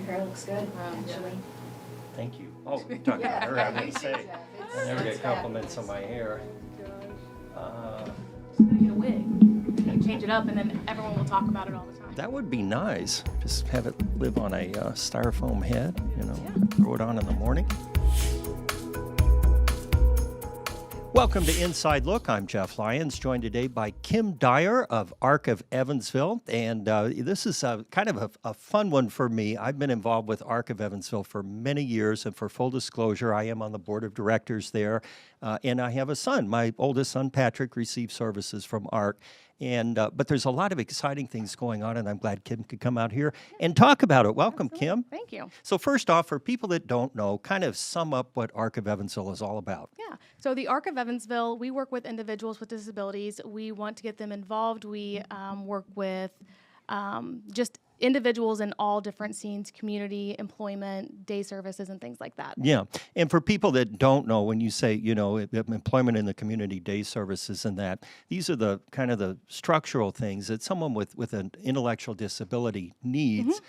Your hair looks good, actually. Thank you. Oh, you're talking about her, I was going to say. I never get compliments on my hair. Just gonna get a wig and change it up, and then everyone will talk about it all the time. That would be nice. Just have it live on a styrofoam head, throw it on in the morning. Welcome to Inside Look. I'm Jeff Lyons, joined today by Kim Dyer of ARC of Evansville. And this is kind of a fun one for me. I've been involved with ARC of Evansville for many years. And for full disclosure, I am on the board of directors there. And I have a son. My oldest son, Patrick, receives services from ARC. And but there's a lot of exciting things going on, and I'm glad Kim could come out here and talk about it. Welcome, Absolutely. Kim. Thank you. So first off, for people that don't know, kind of sum up what ARC of Evansville is all about. Yeah. So the ARC of Evansville, we work with individuals with disabilities. We want to get them involved. We work with just individuals in all different scenes, community, employment, day services, and things like that. Yeah. And for people that don't know, when you say, employment in the community, day services and that, these are the kind of the structural things that someone with an intellectual disability needs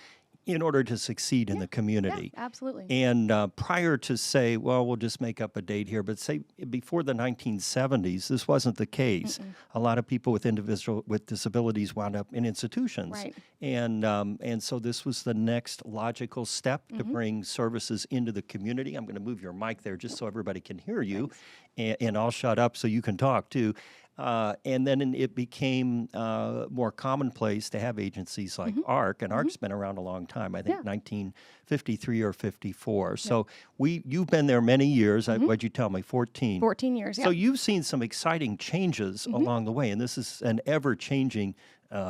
in order to succeed in the community. Yeah, absolutely. And prior to say, well, we'll just make up a date here, but say before the 1970s, this wasn't the case. A lot of people with disabilities wound up in institutions. Right. And so this was the next logical step to bring services into the community. I'm going to move your mic there just so everybody can hear you. And I'll shut up so you can talk too. And then it became more commonplace to have agencies like ARC, and ARC's been around a long time, I think 1953 or 54. So you've been there many years. What'd you tell me, 14? 14 years, yeah. So you've seen some exciting changes along the way, and this is an ever-changing field.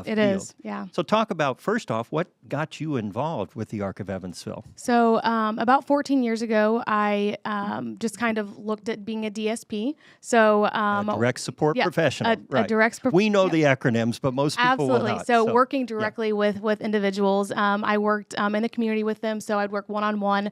It is, yeah. So talk about, first off, what got you involved with the ARC of Evansville? So about 14 years ago, I just kind of looked at being a DSP. So direct support professional. A direct support. We know the acronyms, but most people will not. So working directly with individuals. I worked in the community with them, so I'd work one-on-one.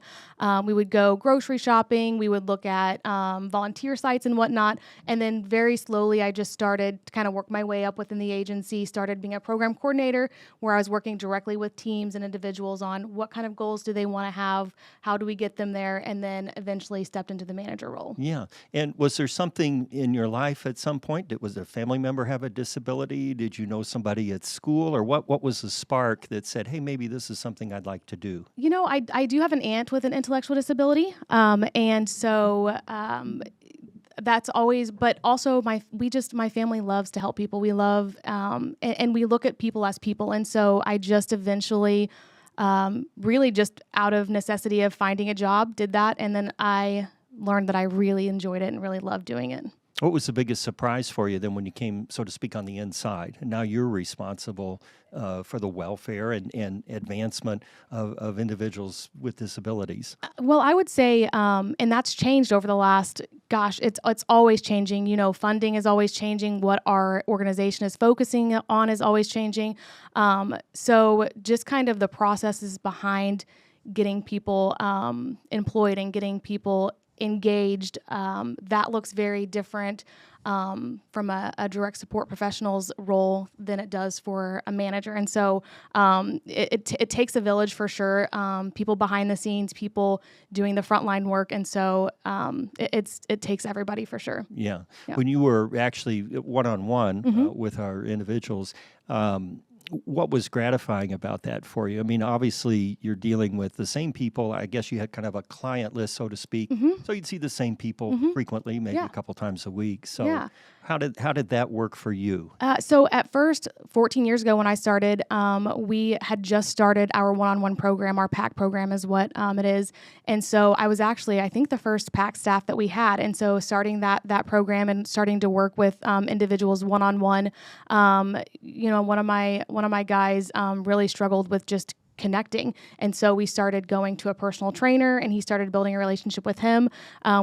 We would go grocery shopping. We would look at volunteer sites and whatnot. And then very slowly, I just started to kind of work my way up within the agency, started being a program coordinator where I was working directly with teams and individuals on what kind of goals do they want to have, how do we get them there, and then eventually stepped into the manager role. Yeah. And was there something in your life at some point? Was a family member have a disability? Did you know somebody at school? Or what was the spark that said, hey, maybe this is something I'd like to do? I do have an aunt with an intellectual disability. And so that's always, but also my family loves to help people. We love, and we look at people as people. And so I just eventually, really just out of necessity of finding a job, did that. And then I learned that I really enjoyed it and really loved doing it. What was the biggest surprise for you then when you came, so to speak, on the inside? And now you're responsible for the welfare and advancement of individuals with disabilities. Well, I would say, and that's changed over the last, it's always changing. Funding is always changing. What our organization is focusing on is always changing. So just kind of the processes behind getting people employed and getting people engaged, that looks very different from a direct support professional's role than it does for a manager. And so it takes a village for sure, people behind the scenes, people doing the frontline work. And so it takes everybody for sure. Yeah. When you were actually one-on-one with our individuals, what was gratifying about that for you? I mean, obviously, you're dealing with the same people. I guess you had kind of a client list, so to speak. So you'd see the same people frequently, maybe a couple times a week. So how did that work for you? So at first, 14 years ago when I started, we had just started our one-on-one program. Our PAC program is what it is. And so I was actually, I think, the first PAC staff that we had. And so starting that program and starting to work with individuals one-on-one, one of my guys really struggled with just connecting. And so we started going to a personal trainer and he started building a relationship with him.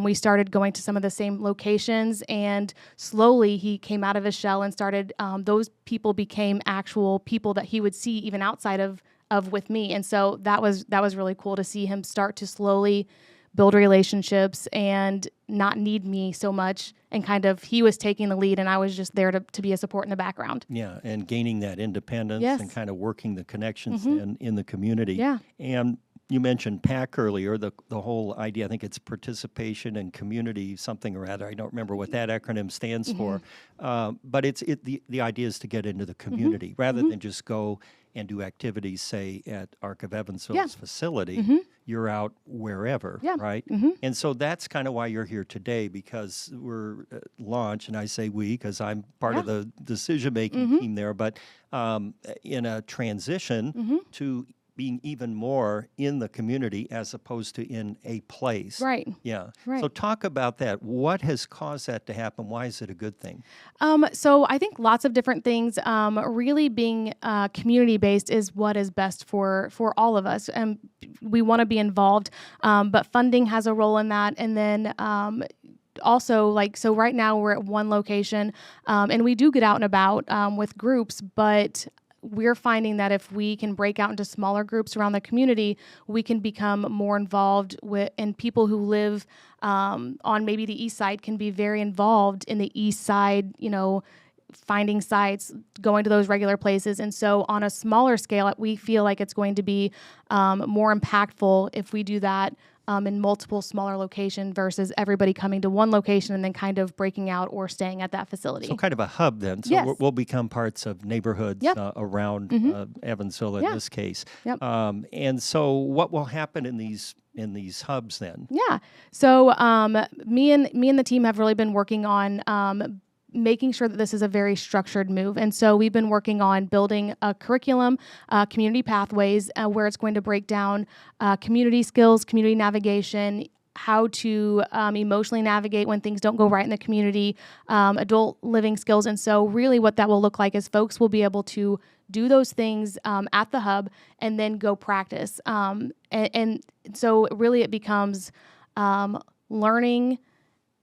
We started going to some of the same locations and slowly he came out of his shell and started, those people became actual people that he would see even outside of with me. And so that was really cool to see him start to slowly build relationships and not need me so much. And kind of, he was taking the lead and I was just there to be a support in the background. Yeah, and gaining that independence Yes. and kind of working the connections in the community. Yeah. And you mentioned PAC earlier, the whole idea, I think it's participation and community something or other. I don't remember what that acronym stands for. But the idea is to get into the community rather than just go and do activities, say, at Arc of Evansville's facility. You're out wherever, right? And so that's kind of why you're here today, because we're at launch, and I say we because I'm part of the decision-making team there, but in a transition to being even more in the community as opposed to in a place. Right. Yeah. Right. So talk about that. What has caused that to happen? Why is it a good thing? So I think lots of different things. Really being community-based is what is best for all of us. And we want to be involved, but funding has a role in that. And then also, so right now we're at one location, and we do get out and about with groups, but we're finding that if we can break out into smaller groups around the community, we can become more involved with, and people who live on maybe the east side can be very involved in the east side, finding sites, going to those regular places. And so on a smaller scale, we feel like it's going to be more impactful if we do that in multiple smaller locations versus everybody coming to one location and then kind of breaking out or staying at that facility. So kind of a hub then. So Yes. we'll become parts of neighborhoods around Evansville in this case. Yep. And so what will happen in these hubs then? Yeah. So me and the team have really been working on making sure that this is a very structured move. And so we've been working on building a curriculum, community pathways, where it's going to break down community skills, community navigation, how to emotionally navigate when things don't go right in the community, adult living skills. And so really what that will look like is folks will be able to do those things at the hub and then go practice. And so really it becomes learning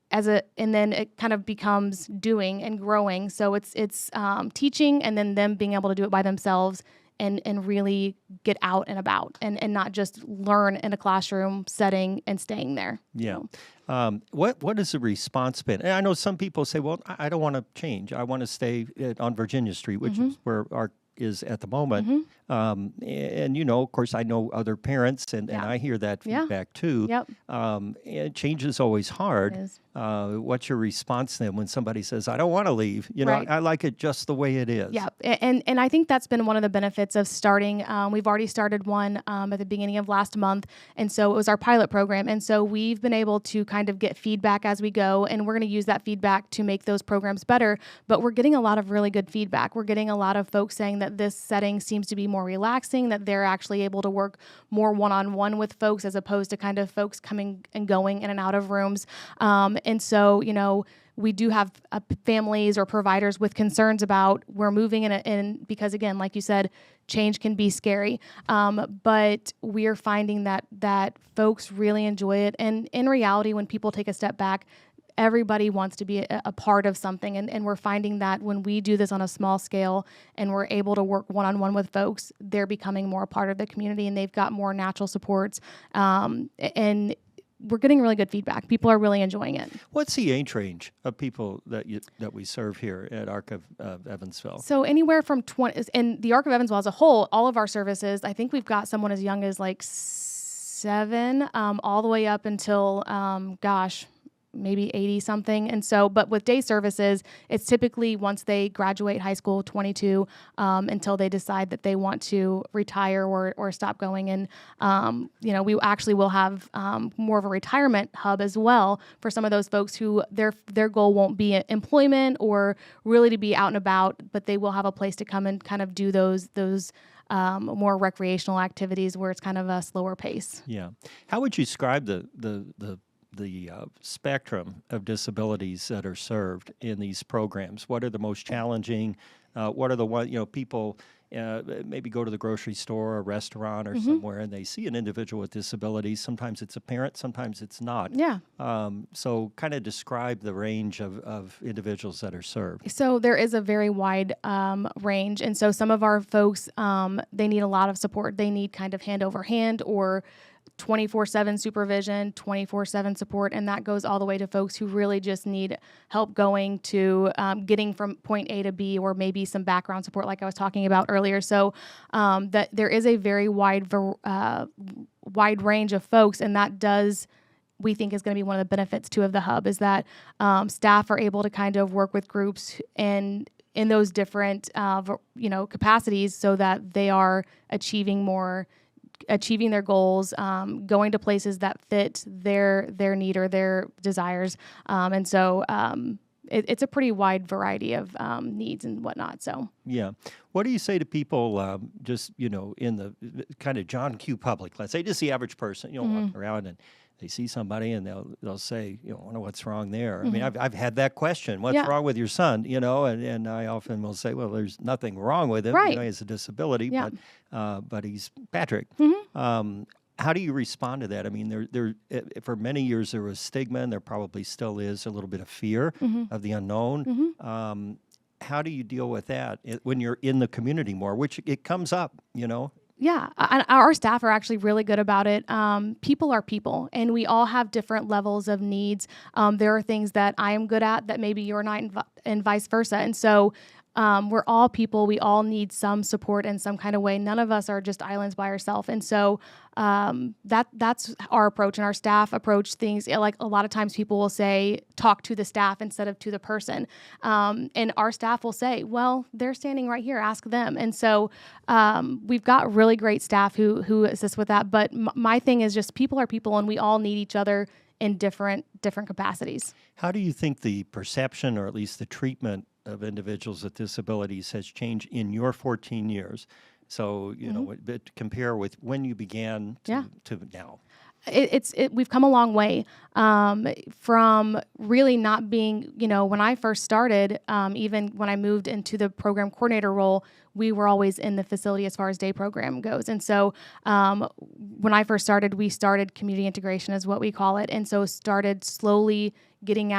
and then it kind of becomes doing and growing. So it's teaching and then them being able to do it by themselves and really get out and about and not just learn in a classroom setting and staying there. Yeah. So. What has the response been? And I know some people say, well, I don't want to change. I want to stay on Virginia Street, which is where our is at the moment. And, of course, I know other parents, and I hear that feedback too. Yep. And change is always hard. It is. What's your response then when somebody says, I don't want to leave? Right. I like it just the way it is. Yeah, and I think that's been one of the benefits of starting. We've already started one at the beginning of last month, and so it was our pilot program. And so we've been able to kind of get feedback as we go, and we're going to use that feedback to make those programs better. But we're getting a lot of really good feedback. We're getting a lot of folks saying that this setting seems to be more relaxing, that they're actually able to work more one-on-one with folks as opposed to kind of folks coming and going in and out of rooms. And so, we do have families or providers with concerns about we're moving in because, again, like you said, change can be scary. But we are finding that folks really enjoy it. And in reality, when people take a step back, everybody wants to be a part of something. And we're finding that when we do this on a small scale and we're able to work one-on-one with folks, they're becoming more a part of the community and they've got more natural supports. And we're getting really good feedback. People are really enjoying it. What's the age range of people that we serve here at Arc of Evansville? So anywhere from 20, and the Arc of Evansville as a whole, all of our services, I think we've got someone as young as like 7, all the way up until, maybe 80 something. And so, but with day services, it's typically once they graduate high school, 22, until they decide that they want to retire or stop going. And, we actually will have more of a retirement hub as well for some of those folks who their goal won't be employment or really to be out and about, but they will have a place to come and kind of do those more recreational activities where it's kind of a slower pace. Yeah. How would you describe the spectrum of disabilities that are served in these programs? What are the most challenging? What are the one, people maybe go to the grocery store or restaurant or somewhere and they see an individual with disabilities. Sometimes it's apparent, sometimes it's not. Yeah. So kind of describe the range of individuals that are served. So there is a very wide range. And so some of our folks, they need a lot of support. They need kind of hand over hand or 24/7 supervision, 24/7 support, and that goes all the way to folks who really just need help going to getting from point A to B, or maybe some background support like I was talking about earlier. So that there is a very wide range of folks, and that does, we think, is going to be one of the benefits too of the hub, is that staff are able to kind of work with groups and in those different capacities, so that they are achieving their goals, going to places that fit their need or their desires, and so it's a pretty wide variety of needs and whatnot. So yeah, what do you say to people just in the kind of John Q. public? Let's say just the average person, walking around and they see somebody and they'll say, I wonder what's wrong there. I mean, I've had that question. What's wrong with your son? And I often will say, well, there's nothing wrong with him. Right. He has a disability, but he's Patrick. How do you respond to that? I mean, there for many years there was stigma, and there probably still is a little bit of fear of the unknown. How do you deal with that when you're in the community more, which it comes up, Yeah, our staff are actually really good about it. People are people, and we all have different levels of needs. There are things that I am good at that maybe you're not, and vice versa. And so we're all people. We all need some support in some kind of way. None of us are just islands by ourselves. And so that's our approach, and our staff approach things. Like a lot of times people will say, talk to the staff instead of to the person. And our staff will say, well, they're standing right here, ask them. And so we've got really great staff who assist with that. But my thing is just people are people, and we all need each other in different capacities. How do you think the perception, or at least the treatment of individuals with disabilities, has changed in your 14 years? So, compare with when you began to now. We've come a long way from really not being, when I first started, even when I moved into the program coordinator role, we were always in the facility as far as day program goes. And so when I first started, we started community integration is what we call it. And so started slowly getting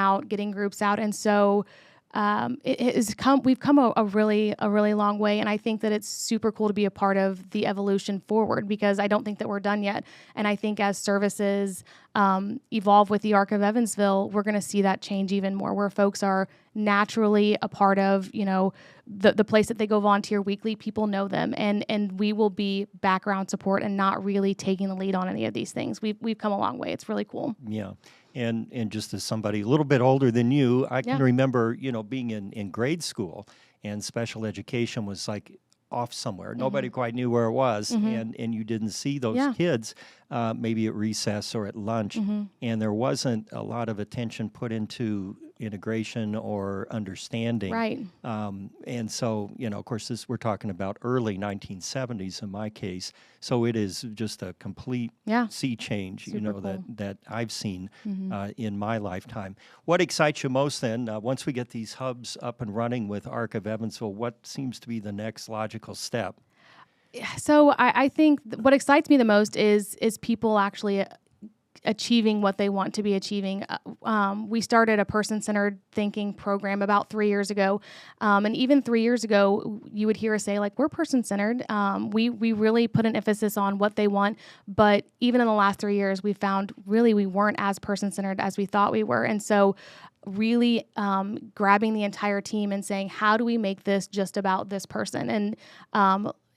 groups out. And so we've come a really long way, and I think that it's super cool to be a part of the evolution forward, because I don't think that we're done yet. And I think as services evolve with the Arc of Evansville, we're going to see that change even more, where folks are naturally a part of, the place that they go volunteer weekly. People know them, and we will be background support and not really taking the lead on any of these things. We've come a long way. It's really cool. Yeah. And just as somebody a little bit older than you, I can remember, being in grade school, and special education was like off somewhere. Nobody quite knew where it was, and you didn't see those kids maybe at recess or at lunch, and there wasn't a lot of attention put into integration or understanding. Right. And so, of course, we're talking about early 1970s in my case. So it is just a complete sea change, Super cool. that I've seen in my lifetime. What excites you most then, once we get these hubs up and running with Arc of Evansville, what seems to be the next logical step? So I think what excites me the most is people actually achieving what they want to be achieving. We started a person-centered thinking program about 3 years ago. And even 3 years ago, you would hear us say, like, we're person-centered. We really put an emphasis on what they want. But even in the last 3 years, we found really we weren't as person-centered as we thought we were. And so really grabbing the entire team and saying, how do we make this just about this person? And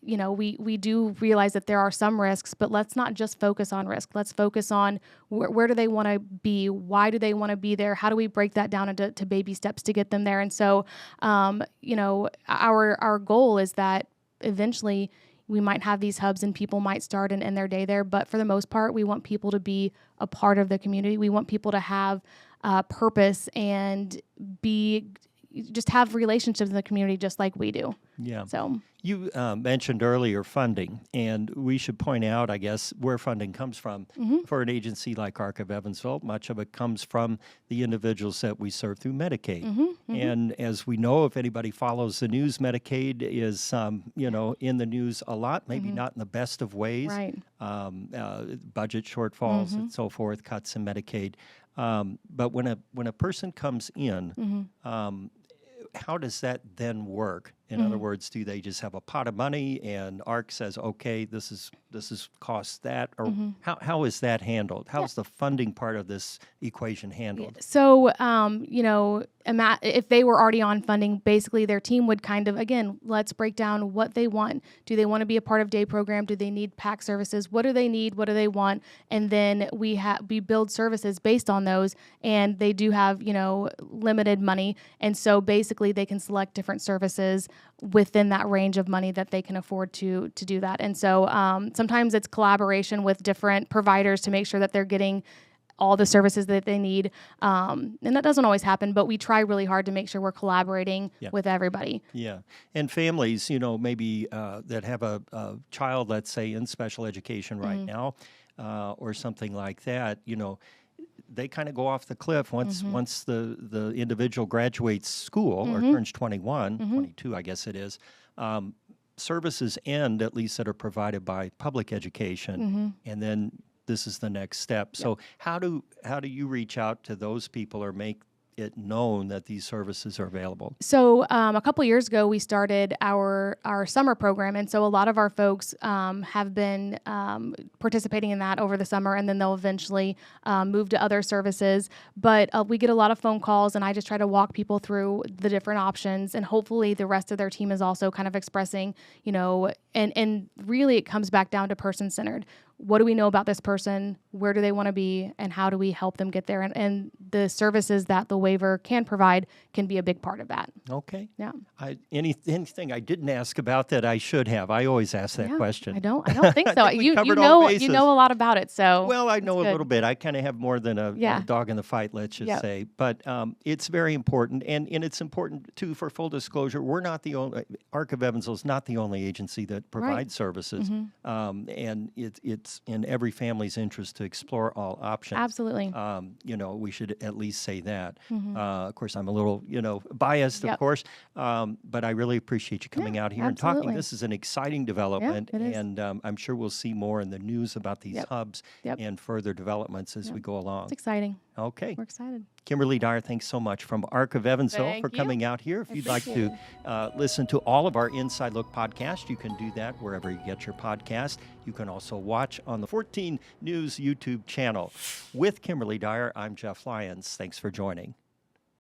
we do realize that there are some risks, but let's not just focus on risk. Let's focus on where do they want to be? Why do they want to be there? How do we break that down into baby steps to get them there? And so, our goal is that eventually we might have these hubs and people might start and end their day there. But for the most part, we want people to be a part of the community. We want people to have purpose and just have relationships in the community just like we do. Yeah. So you mentioned earlier funding, and we should point out, I guess, where funding comes from for an agency like Arc of Evansville. Much of it comes from the individuals that we serve through Medicaid. And as we know, if anybody follows the news, Medicaid is, in the news a lot, maybe not in the best of ways. Right. Budget shortfalls and so forth, cuts in Medicaid. But when a person comes in, how does that then work In other words, do they just have a pot of money and ARC says, okay, this is cost that, or how is that handled? How's the funding part of this equation handled? So, if they were already on funding, basically their team would kind of, again, let's break down what they want. Do they want to be a part of day program? Do they need PAC services? What do they need? What do they want? And then we build services based on those, and they do have, limited money. And so basically they can select different services within that range of money that they can afford to do that. And so sometimes it's collaboration with different providers to make sure that they're getting all the services that they need. And that doesn't always happen, but we try really hard to make sure we're collaborating with everybody. Yeah. And families, maybe that have a child, let's say, in special education right now, or something like that, they kind of go off the cliff once the individual graduates school or turns 21, 22, I guess it is. Services end, at least that are provided by public education, and then this is the next step. So how do you reach out to those people or make it known that these services are available? So a couple years ago, we started our summer program, and so a lot of our folks have been participating in that over the summer, and then they'll eventually move to other services. But we get a lot of phone calls, and I just try to walk people through the different options, and hopefully the rest of their team is also kind of expressing, and really it comes back down to person-centered. What do we know about this person? Where do they want to be? And how do we help them get there? And the services that the waiver can provide can be a big part of that. Okay. Yeah. Anything I didn't ask about that I should have? I always ask that question. I don't think so. I think we you covered all bases. You know a lot about it, so well, I know a good. little bit. I kind of have more than a dog in the fight, let's just say. But it's very important, and it's important too. For full disclosure, we're not the only ARC of Evansville is not the only agency that provides services, and it's in every family's interest to explore all options. Absolutely. We should at least say that. Of course, I'm a little, biased, of course, but I really appreciate you coming out here and talking. This is an exciting development, and I'm sure we'll see more in the news about these hubs and further developments as we go along. It's exciting. Okay. We're excited. Kimberly Dyer, thanks so much from ARC of Evansville for coming out here. If you'd like to listen to all of our Inside Look podcast, you can do that wherever you get your podcast. You can also watch on the 14 News YouTube channel. With Kimberly Dyer, I'm Jeff Lyons. Thanks for joining.